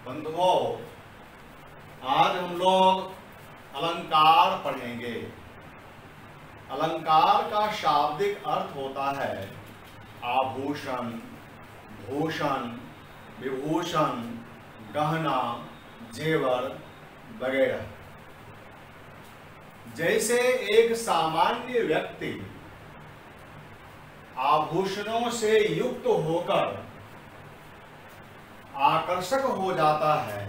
बंधुओं, आज हम लोग अलंकार पढ़ेंगे। अलंकार का शाब्दिक अर्थ होता है आभूषण, भूषण, विभूषण, गहना, जेवर वगैरह। जैसे एक सामान्य व्यक्ति आभूषणों से युक्त होकर आकर्षक हो जाता है,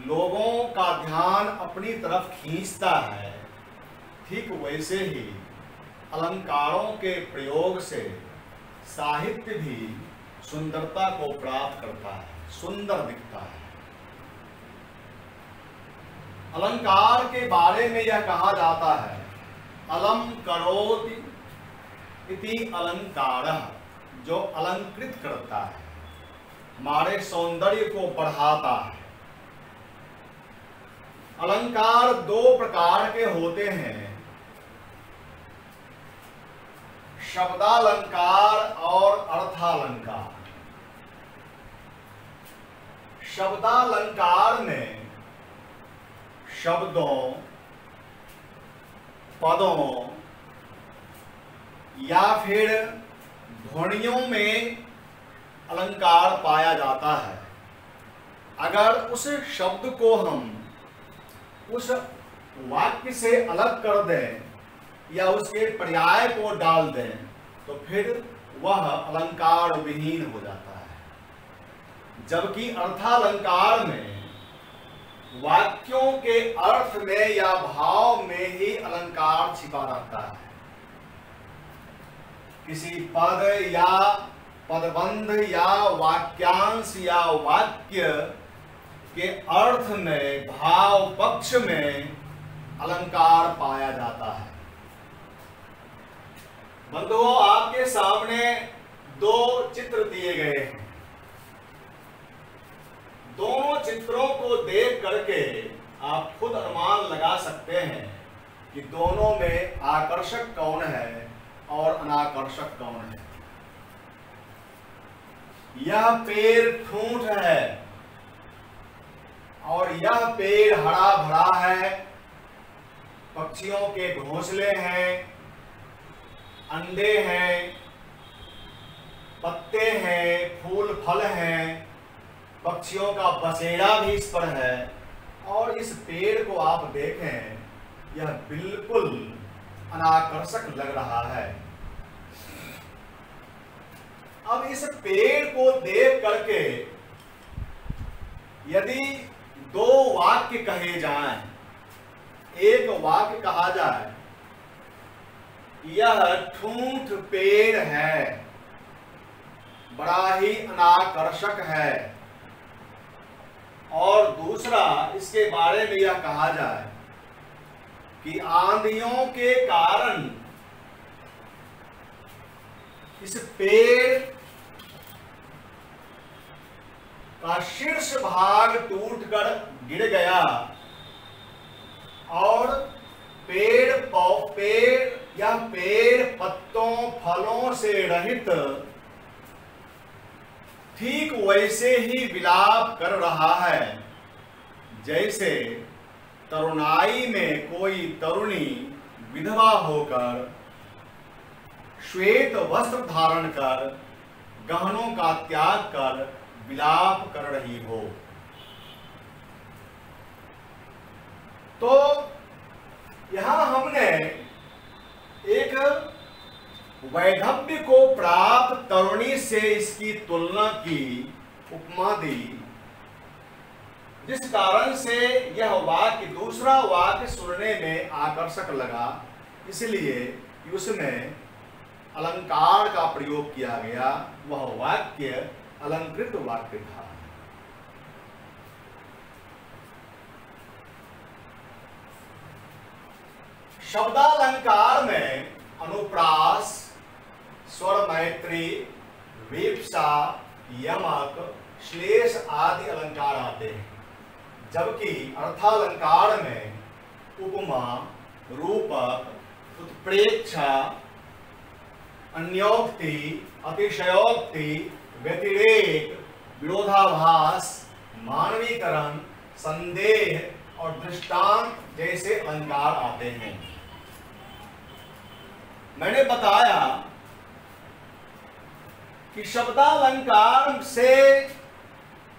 लोगों का ध्यान अपनी तरफ खींचता है, ठीक वैसे ही अलंकारों के प्रयोग से साहित्य भी सुंदरता को प्राप्त करता है, सुंदर दिखता है। अलंकार के बारे में यह कहा जाता है, अलम करोति इति अलंकारः, जो अलंकृत करता है, हमारे सौंदर्य को बढ़ाता है। अलंकार दो प्रकार के होते हैं, शब्दालंकार और अर्थालंकार। शब्दालंकार में शब्दों, पदों या फिर ध्वनियों में अलंकार पाया जाता है। अगर उस शब्द को हम उस वाक्य से अलग कर दें या उसके पर्याय को डाल दें तो फिर वह अलंकार विहीन हो जाता है। जबकि अर्थालंकार में वाक्यों के अर्थ में या भाव में ही अलंकार छिपा रहता है। किसी पद या पदबंध या वाक्यांश या वाक्य के अर्थ में, भाव पक्ष में अलंकार पाया जाता है। बंधुओं, आपके सामने दो चित्र दिए गए हैं। दोनों चित्रों को देख करके आप खुद अनुमान लगा सकते हैं कि दोनों में आकर्षक कौन है और अनाकर्षक कौन है। यह पेड़ ठूंठ है और यह पेड़ हरा भरा है, पक्षियों के घोंसले हैं, अंडे हैं, पत्ते हैं, फूल फल हैं, पक्षियों का बसेरा भी इस पर है। और इस पेड़ को आप देखें, यह बिल्कुल अनाकर्षक लग रहा है। अब इस पेड़ को देख करके यदि दो वाक्य कहे जाएं, एक वाक्य कहा जाए यह ठूंठ पेड़ है, बड़ा ही अनाकर्षक है, और दूसरा इसके बारे में यह कहा जाए कि आंधियों के कारण इस पेड़ का शीर्ष भाग टूटकर गिर गया और पेड़ या पेड़ पत्तों फलों से रहित ठीक वैसे ही विलाप कर रहा है जैसे तरुणाई में कोई तरुणी विधवा होकर श्वेत वस्त्र धारण कर गहनों का त्याग कर विलाप कर रही हो। तो यहां हमने एक वैधव्य को प्राप्त तरुणी से इसकी तुलना की, उपमा दी, जिस कारण से यह वाक्य, दूसरा वाक्य सुनने में आकर्षक लगा, इसलिए उसमें अलंकार का प्रयोग किया गया। वह वाक्य अलंकृत वाक्य था। शब्दालंकार में अनुप्रास, स्वर मैत्री, विप्सा, यमक, श्लेष आदि अलंकार आते हैं। जबकि अर्थालंकार में उपमा, रूपक, उत्प्रेक्षा, अन्योक्ति, अतिशयोक्ति, व्यतिरेक, विरोधाभास, मानवीकरण, संदेह और दृष्टांत जैसे अलंकार आते हैं। मैंने बताया कि शब्दालंकार से,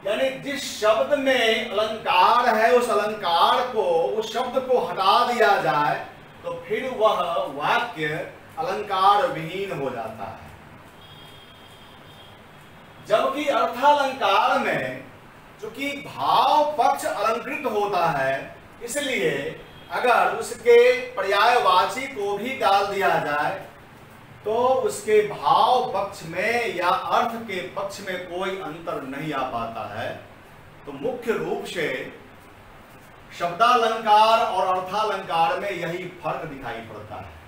यानी जिस शब्द में अलंकार है उस अलंकार को, उस शब्द को हटा दिया जाए तो फिर वह वाक्य अलंकार विहीन हो जाता है। जबकि अर्थालंकार में चूंकि भाव पक्ष अलंकृत होता है, इसलिए अगर उसके पर्यायवाची को भी डाल दिया जाए तो उसके भाव पक्ष में या अर्थ के पक्ष में कोई अंतर नहीं आ पाता है। तो मुख्य रूप से शब्दालंकार और अर्थालंकार में यही फर्क दिखाई पड़ता है।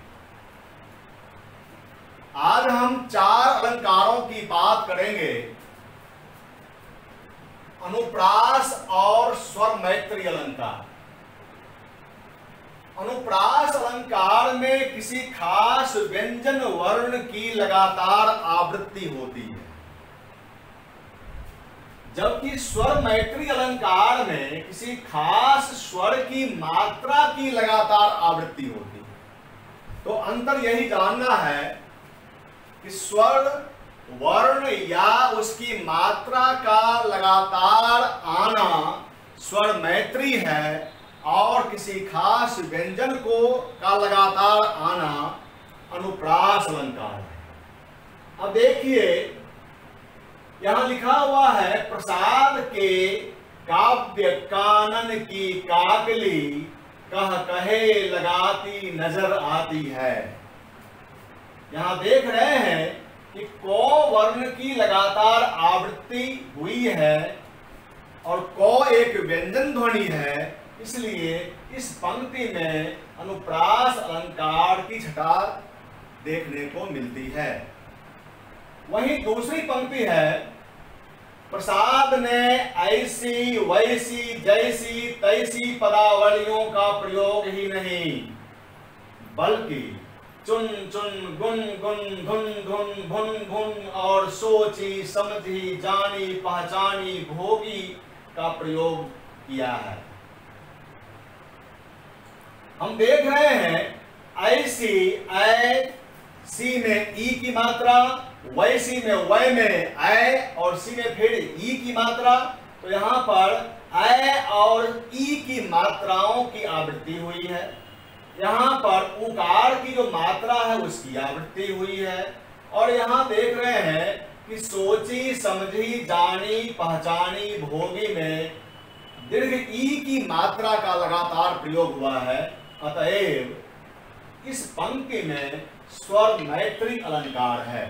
आज हम 4 अलंकारों की बात करेंगे। अनुप्रास और स्वर मैत्री अलंकार। अनुप्रास अलंकार में किसी खास व्यंजन वर्ण की लगातार आवृत्ति होती है, जबकि स्वर मैत्री अलंकार में किसी खास स्वर की मात्रा की लगातार आवृत्ति होती है। तो अंतर यही जानना है कि स्वर वर्ण या उसकी मात्रा का लगातार आना स्वर मैत्री है और किसी खास व्यंजन को का लगातार आना अनुप्रास अलंकार है। अब देखिए यहां लिखा हुआ है, प्रसाद के काव्य कानन की काकली कह कहे लगाती नजर आती है। यहां देख रहे हैं कि को वर्ण की लगातार आवृत्ति हुई है और को एक व्यंजन ध्वनि है, इसलिए इस पंक्ति में अनुप्रास अलंकार की छटा देखने को मिलती है। वहीं दूसरी पंक्ति है, प्रसाद ने ऐसी वैसी जैसी तैसी पदावलियों का प्रयोग ही नहीं, बल्कि चुन चुन गुन गुन धुन धुन भुन भुन और सोची समझी जानी पहचानी भोगी का प्रयोग किया है। हम देख रहे हैं ऐसी सी में ई की मात्रा, वैसी में वै में ऐ और सी में फिर ई की मात्रा। तो यहां पर ऐ और ई की मात्राओं की आवृत्ति हुई है। यहां पर उकार की जो मात्रा है उसकी आवृत्ति हुई है। और यहां देख रहे हैं कि सोची समझी जानी पहचानी भोगी में दीर्घ ई की मात्रा का लगातार प्रयोग हुआ है। अतएव इस पंक्ति में स्वर मैत्री अलंकार है।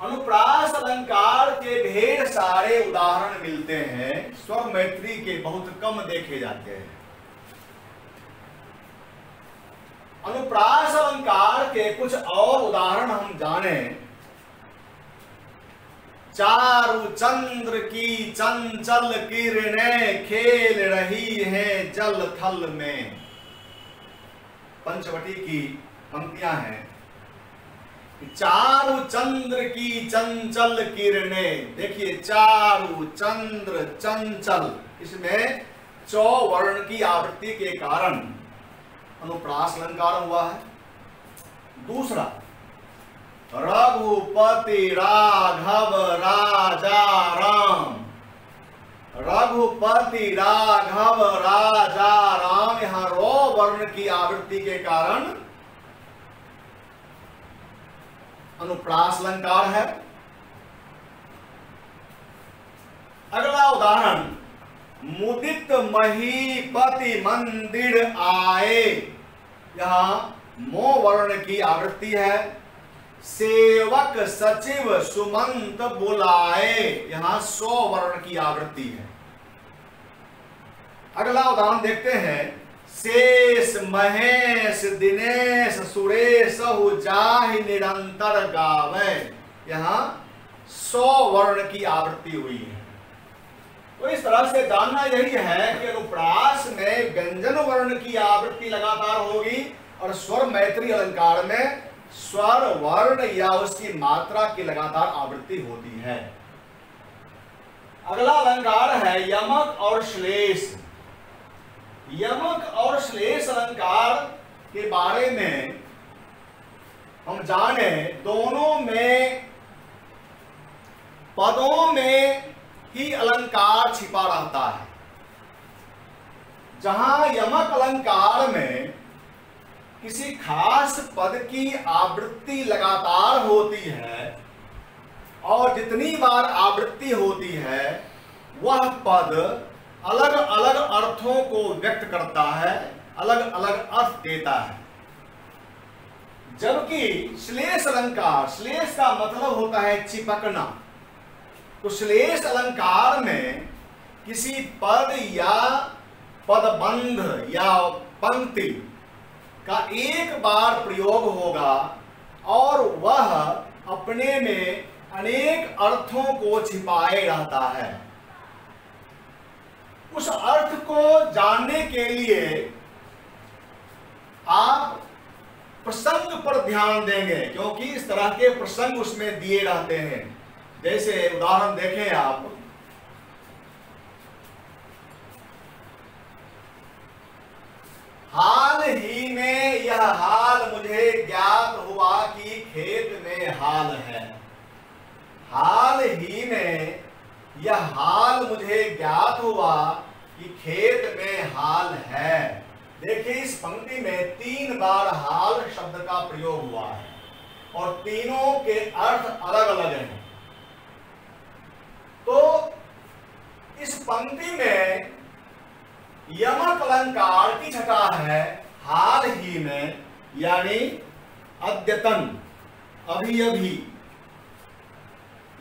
अनुप्रास अलंकार के ढेर सारे उदाहरण मिलते हैं, स्वर मैत्री के बहुत कम देखे जाते हैं। अनुप्रास अलंकार के कुछ और उदाहरण हम जाने। चारु चंद्र की चंचल किरणें खेल रही है जल थल में। पंचवटी की पंक्तियां हैं। चारु चंद्र की चंचल किरणें, देखिए चारु चंद्र चंचल, इसमें चौ वर्ण की आवृत्ति के कारण अनुप्रास अलंकार हुआ है। दूसरा, रघुपति राघव राजा राम। रघुपति राघव राजा राम, यहां रो वर्ण की आवृत्ति के कारण अनुप्रास अलंकार है। अगला उदाहरण, मुदित महीपति मंदिर आए। यहां मो वर्ण की आवृत्ति है। सेवक सचिव सुमंत बुलाए, यहां सो वर्ण की आवृत्ति है। अगला उदाहरण देखते हैं, शेष महेश दिनेश सुरेश जाहि निरंतर गावे। यहां सो वर्ण की आवृत्ति हुई है। तो इस तरह से जानना यही है कि अनुप्रास में व्यंजन वर्ण की आवृत्ति लगातार होगी और स्वर मैत्री अलंकार में स्वर वर्ण या उसकी मात्रा की लगातार आवृत्ति होती है। अगला अलंकार है यमक और श्लेष। यमक और श्लेष अलंकार के बारे में हम जाने, दोनों में पदों में ही अलंकार छिपा रहता है। जहां यमक अलंकार में किसी खास पद की आवृत्ति लगातार होती है और जितनी बार आवृत्ति होती है वह पद अलग अलग अर्थों को व्यक्त करता है, अलग अलग अर्थ देता है। जबकि श्लेष अलंकार, श्लेष का मतलब होता है चिपकना, तो श्लेष अलंकार में किसी पद या पदबंध या पंक्ति का एक बार प्रयोग होगा और वह अपने में अनेक अर्थों को छिपाए रहता है। उस अर्थ को जानने के लिए आप प्रसंग पर ध्यान देंगे, क्योंकि इस तरह के प्रसंग उसमें दिए रहते हैं। जैसे उदाहरण देखें आप, हाल ही में यह हाल मुझे ज्ञात हुआ कि खेत में हाल है। हाल ही में यह हाल मुझे ज्ञात हुआ कि खेत में हाल है। देखिए इस पंक्ति में 3 बार हाल शब्द का प्रयोग हुआ है और तीनों के अर्थ अलग अलग हैं। तो इस पंक्ति में यमक अलंकार की छटा है हाल ही में, यानी अद्यतन, अभी अभी।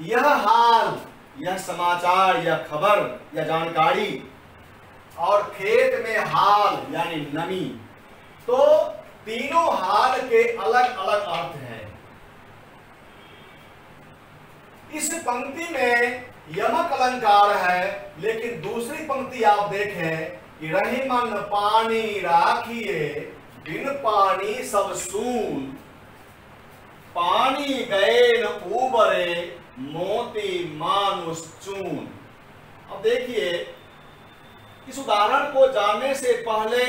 यह हाल, यह समाचार या खबर या जानकारी, और खेत में हाल यानी नमी। तो तीनों हाल के अलग अलग अर्थ हैं। इस पंक्ति में यमक अलंकार है, लेकिन दूसरी पंक्ति आप देखें कि रही मन पानी राखिए बिन पानी सब सून, पानी गए न उबरे मोती मानुष चून। अब देखिए इस उदाहरण को जानने से पहले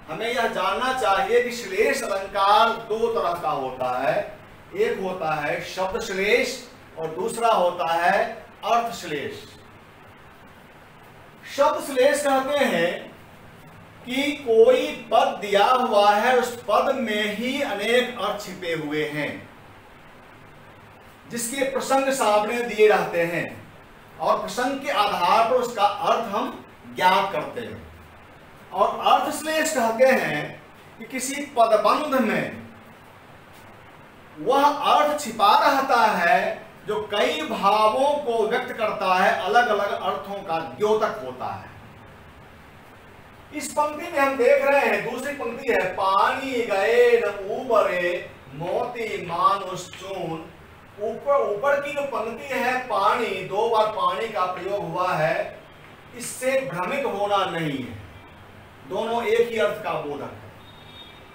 हमें यह जानना चाहिए कि श्लेष अलंकार 2 तरह का होता है। एक होता है शब्द श्लेष और दूसरा होता है अर्थ श्लेष। शब्द श्लेष कहते हैं कि कोई पद दिया हुआ है, उस पद में ही अनेक अर्थ छिपे हुए हैं, जिसके प्रसंग सामने दिए रहते हैं और प्रसंग के आधार पर उसका अर्थ हम ज्ञात करते हैं। और अर्थ श्लेष कहते हैं कि किसी पदबंध में वह अर्थ छिपा रहता है जो कई भावों को व्यक्त करता है, अलग अलग अर्थों का द्योतक होता है। इस पंक्ति में हम देख रहे हैं, दूसरी पंक्ति है पानी गए न उबरे मोती मानुष चून। ऊपर की जो पंक्ति है पानी, 2 बार पानी का प्रयोग हुआ है, इससे भ्रमित होना नहीं है, दोनों एक ही अर्थ का बोधक है।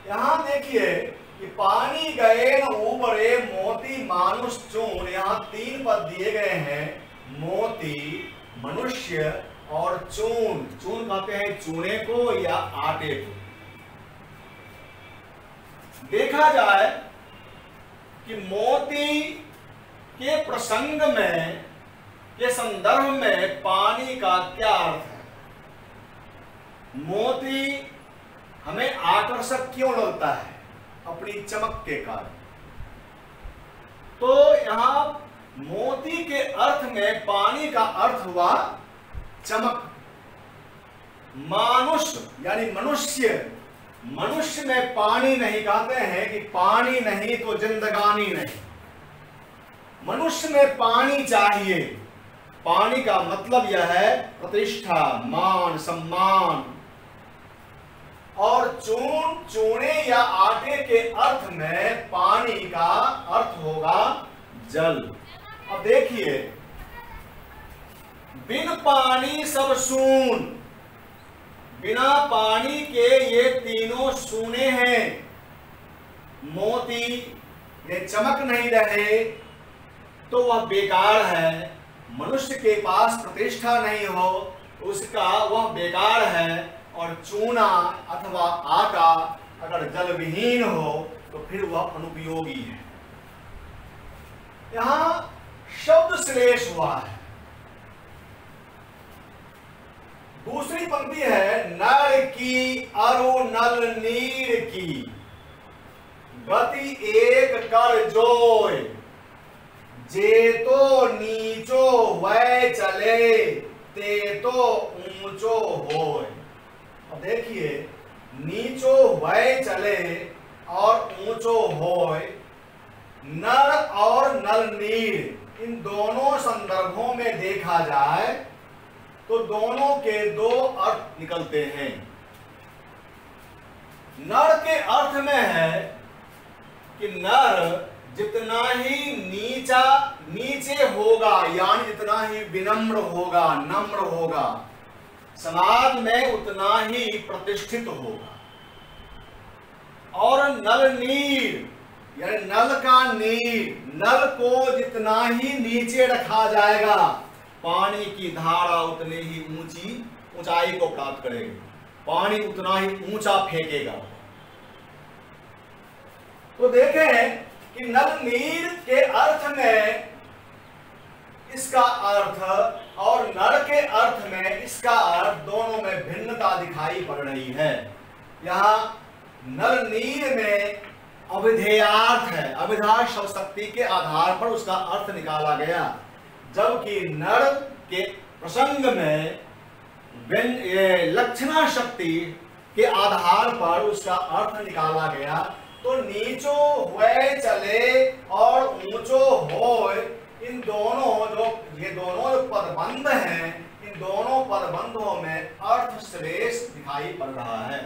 यहां देखिए कि पानी गए न उबरे मोती मानुष चून, यहां 3 पद दिए गए हैं, मोती, मनुष्य और चून। चून कहते हैं चूने को या आटे को। देखा जाए कि मोती के प्रसंग में, के संदर्भ में पानी का क्या अर्थ है। मोती हमें आकर्षक क्यों लगता है? अपनी चमक के कारण। तो यहां मोती के अर्थ में पानी का अर्थ हुआ चमक। मानुष यानी मनुष्य, मनुष्य में पानी नहीं, कहते हैं कि पानी नहीं तो जिंदगानी नहीं। मनुष्य में पानी चाहिए। पानी का मतलब यह है प्रतिष्ठा, मान, सम्मान। और चून, चूने या आटे के अर्थ में पानी का अर्थ होगा जल। अब देखिए बिन पानी सब सून, बिना पानी के ये तीनों सूने हैं। मोती में चमक नहीं रहे तो वह बेकार है। मनुष्य के पास प्रतिष्ठा नहीं हो उसका वह बेकार है। और चूना अथवा आटा अगर जल विहीन हो तो फिर वह अनुपयोगी है। यहां शब्द श्लेष हुआ है। दूसरी पंक्ति है नर की अरु नल नीर की गति एक कर जोय जे तो नीचो वै चले ते तो ऊंचो होय। अब देखिए नीचो वै चले और ऊंचो होय, नर और नल नीर इन दोनों संदर्भों में देखा जाए तो दोनों के दो अर्थ निकलते हैं। नर के अर्थ में है कि नर जितना ही नीचे होगा यानी जितना ही विनम्र होगा, नम्र होगा, समाज में उतना ही प्रतिष्ठित होगा। और नल नीर यानी नल का नीर, नल को जितना ही नीचे रखा जाएगा पानी की धारा उतनी ही ऊंचाई को प्राप्त करेगी, पानी उतना ही ऊंचा फेंकेगा। तो देखें कि नल नीर के अर्थ में इसका अर्थ और नर के अर्थ में इसका अर्थ दोनों में भिन्नता दिखाई पड़ रही है। यहां नल नीर में अविधेयार्थ है, अविधा शब्द शक्ति के आधार पर उसका अर्थ निकाला गया, जबकि नर के प्रसंग में लक्षणा शक्ति के आधार पर उसका अर्थ निकाला गया। तो नीचो हुए चले और ऊंचो होय, इन दोनों ये दोनों जो पदबंध हैं, इन दोनों पदबंधों में अर्थ श्लेष दिखाई पड़ रहा है।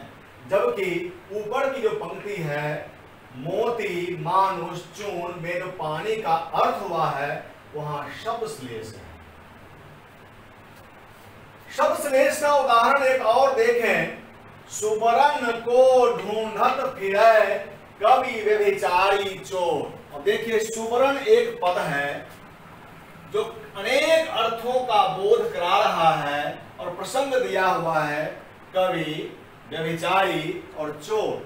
जबकि ऊपर की जो पंक्ति है मोती मानुष चून में जो पानी का अर्थ हुआ है वहां शब्द श्लेष है। शब्द श्लेष का उदाहरण एक और देखें। सुबरन को ढूंढत फिरे कवि व्यभिचारी चोर। अब देखिए सुबरन एक पद है जो अनेक अर्थों का बोध करा रहा है और प्रसंग दिया हुआ है कवि, व्यभिचारी और चोर।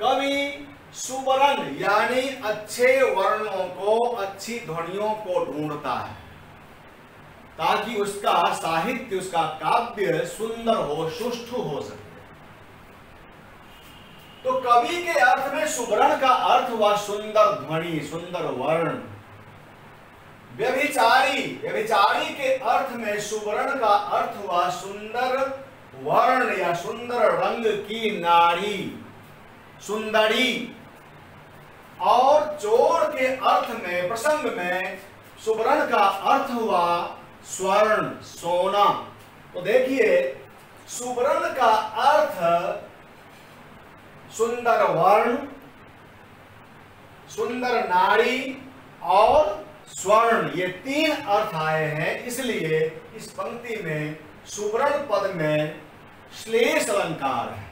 कवि सुबरन यानी अच्छे वर्णों को, अच्छी ध्वनियों को ढूंढता है ताकि उसका साहित्य, उसका काव्य सुंदर हो, सुष्ठु हो सके। तो कवि के अर्थ में सुबरन का अर्थ हुआ सुंदर ध्वनि, सुंदर वर्ण। व्यभिचारी के अर्थ में सुबरन का अर्थ हुआ सुंदर वर्ण या सुंदर रंग की नारी, सुंदरी। और चोर के अर्थ में, प्रसंग में सुबरन का अर्थ हुआ स्वर्ण, सोना। तो देखिए सुबरन का अर्थ सुंदर वर्ण, सुंदर नारी और स्वर्ण, ये तीन अर्थ आए हैं। इसलिए इस पंक्ति में सुबरन पद में श्लेष अलंकार है।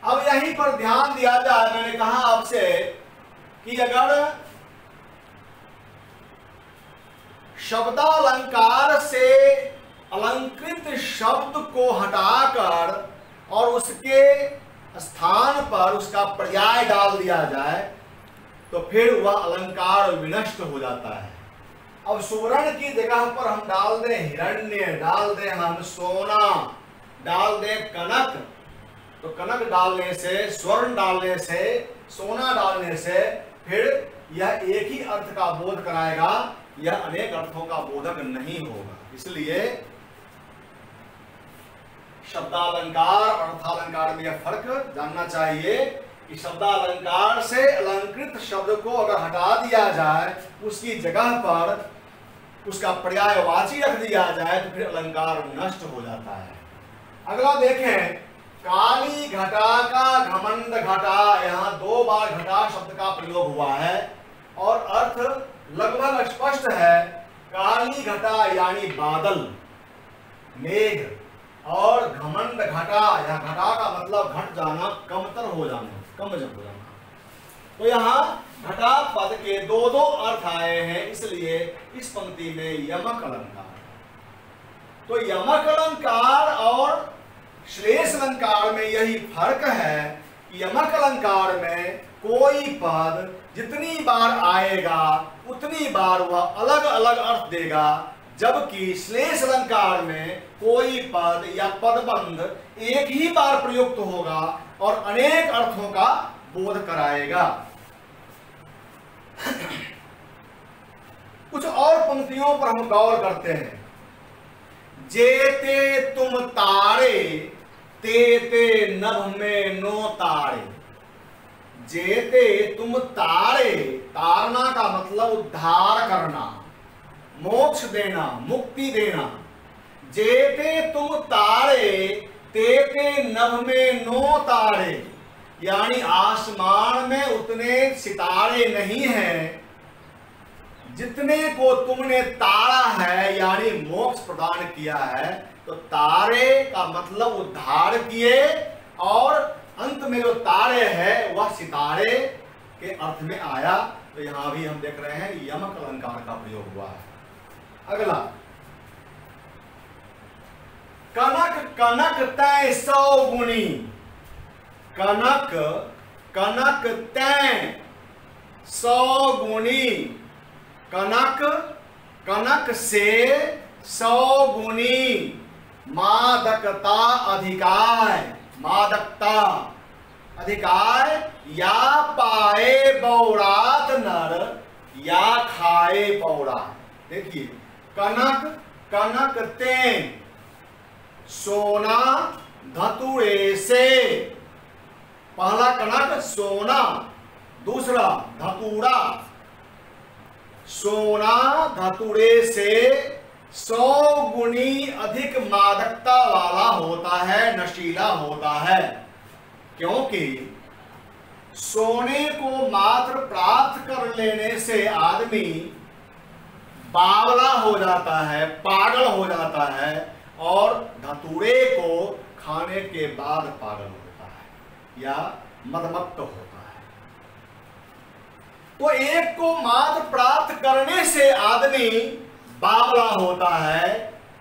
अब यहीं पर ध्यान दिया जाए, मैंने कहा आपसे कि अगर शब्दालंकार से अलंकृत शब्द को हटाकर और उसके स्थान पर उसका पर्याय डाल दिया जाए तो फिर वह अलंकार विनष्ट हो जाता है। अब सुवर्ण की जगह पर हम डाल दें हिरण्य, डाल दें हम सोना, डाल दें कनक, तो कनक डालने से, स्वर्ण डालने से, सोना डालने से फिर यह एक ही अर्थ का बोध कराएगा, यह अनेक अर्थों का बोधक नहीं होगा। इसलिए शब्दालंकार और अर्थालंकार में यह फर्क जानना चाहिए कि शब्दालंकार से अलंकृत शब्द को अगर हटा दिया जाए, उसकी जगह पर उसका पर्यायवाची रख दिया जाए तो फिर अलंकार नष्ट हो जाता है। अगला देखें, काली घटा का घमंड घटा, यहाँ 2 बार घटा शब्द का प्रयोग हुआ है और अर्थ लगभग स्पष्ट है। काली घटा यानी बादल, मेघ, और घमंड घटा, यह घटा का मतलब घट जाना, कमतर हो जाना। कम जब जमा। तो यहाँ घटा पद के दो दो अर्थ आए हैं, इसलिए इस पंक्ति में यमक अलंकार। तो यमक अलंकार और श्लेष अलंकार में यही फर्क है कि यमक अलंकार में कोई पद जितनी बार आएगा उतनी बार वह अलग अलग अर्थ देगा, जबकि श्लेष अलंकार में कोई पद या पदबंध एक ही बार प्रयुक्त होगा और अनेक अर्थों का बोध कराएगा। कुछ और पंक्तियों पर हम गौर करते हैं। जेते तुम तारे तेते नभ में नो तारे। जेते तुम तारे, तारना का मतलब उद्धार करना, मोक्ष देना, मुक्ति देना। जेते तुम तारे तेते नभ में नो तारे, यानी आसमान में उतने सितारे नहीं हैं जितने को तुमने तारा है, यानी मोक्ष प्रदान किया है। तो तारे का मतलब उद्धार किए, और अंत में जो तारे है वह सितारे के अर्थ में आया। तो यहां भी हम देख रहे हैं यमक अलंकार का प्रयोग हुआ है। अगला, कनक कनक तय 100 गुणी। कनक कनक तय 100 गुणी। कनक कनक से 100 गुणी। मादकता अधिकार, मादकता अधिकार। या पाए बौरात नर या खाए बौरात। देखिए, कनक कनक ते सोना धतुरे से। पहला कनक सोना, दूसरा धतूरा। सोना धतुरे से 100 गुणी अधिक मादकता वाला होता है, नशीला होता है। क्योंकि सोने को मात्र प्राप्त कर लेने से आदमी बावला हो जाता है, पागल हो जाता है, और धतूरे को खाने के बाद पागल होता है या मदमत्त होता है। तो एक को मात्र प्राप्त करने से आदमी बावला होता है,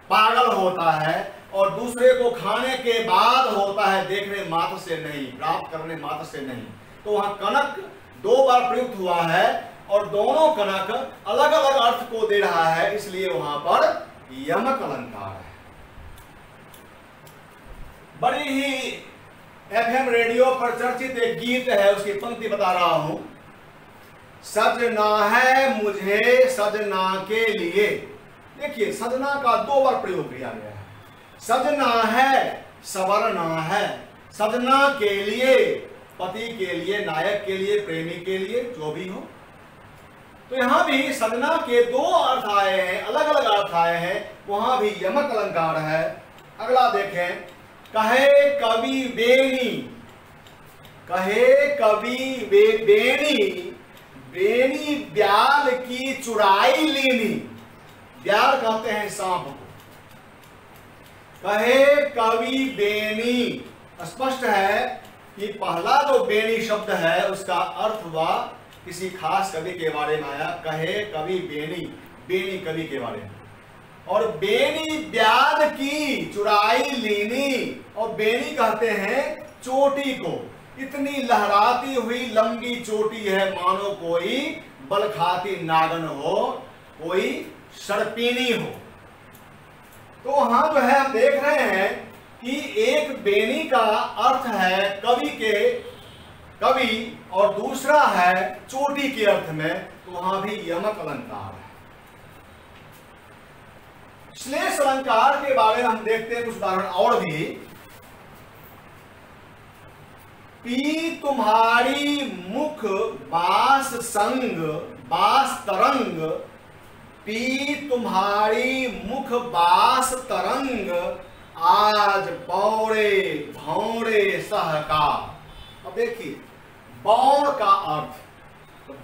पागल होता है, और दूसरे को खाने के बाद होता है, देखने मात्र से नहीं, प्राप्त करने मात्र से नहीं। तो वहां कनक 2 बार प्रयुक्त हुआ है और दोनों कनक अलग अलग अर्थ को दे रहा है, इसलिए वहां पर यमक अलंकार है। बड़ी ही एफएम रेडियो पर चर्चित एक गीत है, उसकी पंक्ति बता रहा हूं। सजना है मुझे सजना के लिए। देखिए, सजना का 2 बार प्रयोग किया गया है। सजना है, सवरना है। सजना के लिए, पति के लिए, नायक के लिए, प्रेमी के लिए, जो भी हो। तो यहां भी सजना के 2 अर्थ आए हैं, अलग अलग अर्थ आए हैं, वहां भी यमक अलंकार है। अगला देखें, कहे कवि बेनी। कहे कवि बेनी, बेनी ब्याल की चुराई लीनी। ब्याल कहते हैं सांप को। कहे कवि बेनी, स्पष्ट है कि पहला जो बेनी शब्द है उसका अर्थ हुआ किसी खास कवि के बारे में आया। कहे कवि बेनी, बेनी कवि के बारे में। और बेनी ब्याल की चुराई लीनी, और बेनी कहते हैं चोटी को। इतनी लहराती हुई लंबी चोटी है, मानो कोई बलखाती नागन हो, कोई सर्पिनी हो। तो वहां जो है हम देख रहे हैं कि एक बेनी का अर्थ है कवि और दूसरा है चोटी के अर्थ में। तो वहां भी यमक अलंकार है। श्लेष अलंकार के बारे में हम देखते हैं कुछ उदाहरण और भी। पी तुम्हारी मुख बास संग बास तरंग। पी तुम्हारी मुख बास तरंग, आज बौरे भौरे सहका। अब देखिए, बौर का अर्थ,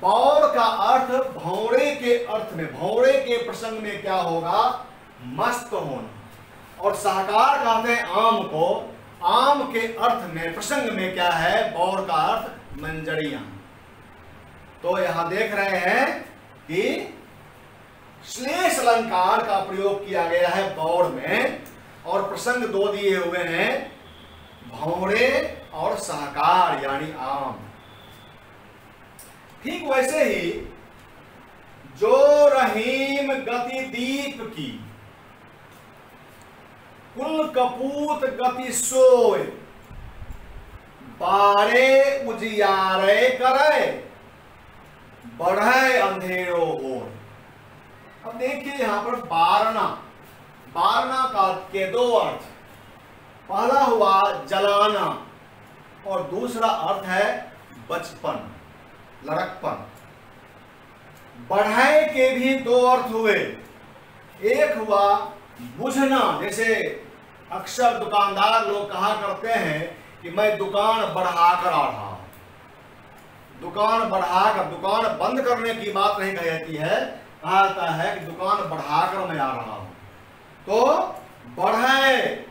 बौर का अर्थ भौरे के अर्थ में, भौरे के प्रसंग में क्या होगा? मस्त होना। और सहकार कहते हैं आम को। आम के अर्थ में, प्रसंग में क्या है? बौर का अर्थ मंजरियां। तो यहां देख रहे हैं कि श्लेष अलंकार का प्रयोग किया गया है बौड़ में, और प्रसंग दो दिए हुए हैं, भौरे और सहकार यानी आम। ठीक वैसे ही जो रहीम गति दीप की, कुल कपूत गति सोय, बारे उजियारे करे, बढ़े अंधेरो ओर। अब देखिए यहां पर बारना, बारना का के दो अर्थ, पहला हुआ जलाना और दूसरा अर्थ है बचपन, लड़कपन। बढ़ाए के भी दो अर्थ हुए, एक हुआ बुझना, जैसे अक्सर दुकानदार लोग कहा करते हैं कि मैं दुकान बढ़ाकर आ रहा हूं। दुकान बढ़ाकर, दुकान बंद करने की बात नहीं कही जाती है, कहा जाता है कि दुकान बढ़ाकर मैं आ रहा हूं। तो बढ़े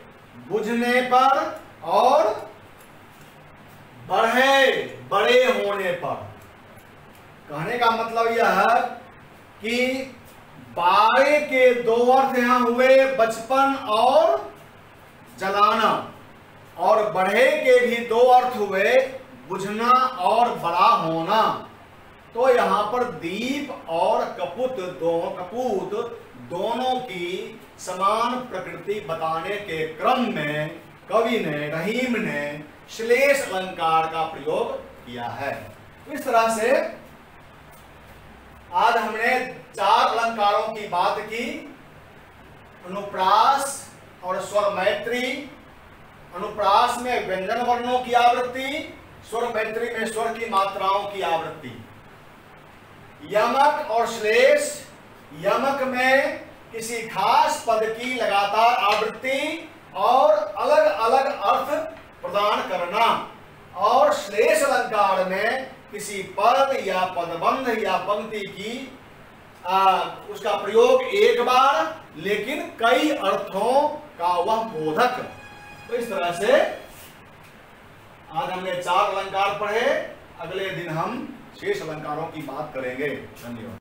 बुझने पर और बढ़े बड़े होने पर। कहने का मतलब यह है कि बारे के दो अर्थ यहां हुए, बचपन और जलाना, और बढ़े के भी दो अर्थ हुए, बुझना और बड़ा होना। तो यहां पर दीप और कपूत दोनों की समान प्रकृति बताने के क्रम में कवि ने, रहीम ने श्लेष अलंकार का प्रयोग किया है। इस तरह से आज हमने चार अलंकारों की बात की, अनुप्रास और स्वर मैत्री। अनुप्रास में व्यंजन वर्णों की आवृत्ति, स्वर मैत्री में स्वर की मात्राओं की आवृत्ति। यमक और श्लेष, यमक में किसी खास पद की लगातार आवृत्ति और अलग अलग अर्थ प्रदान करना, और श्लेष अलंकार में किसी पद या पदबंध या पंक्ति की उसका प्रयोग एक बार लेकिन कई अर्थों का वह बोधक। तो इस तरह से आज हमने चार अलंकार पढ़े, अगले दिन हम शेष अलंकारों की बात करेंगे। धन्यवाद।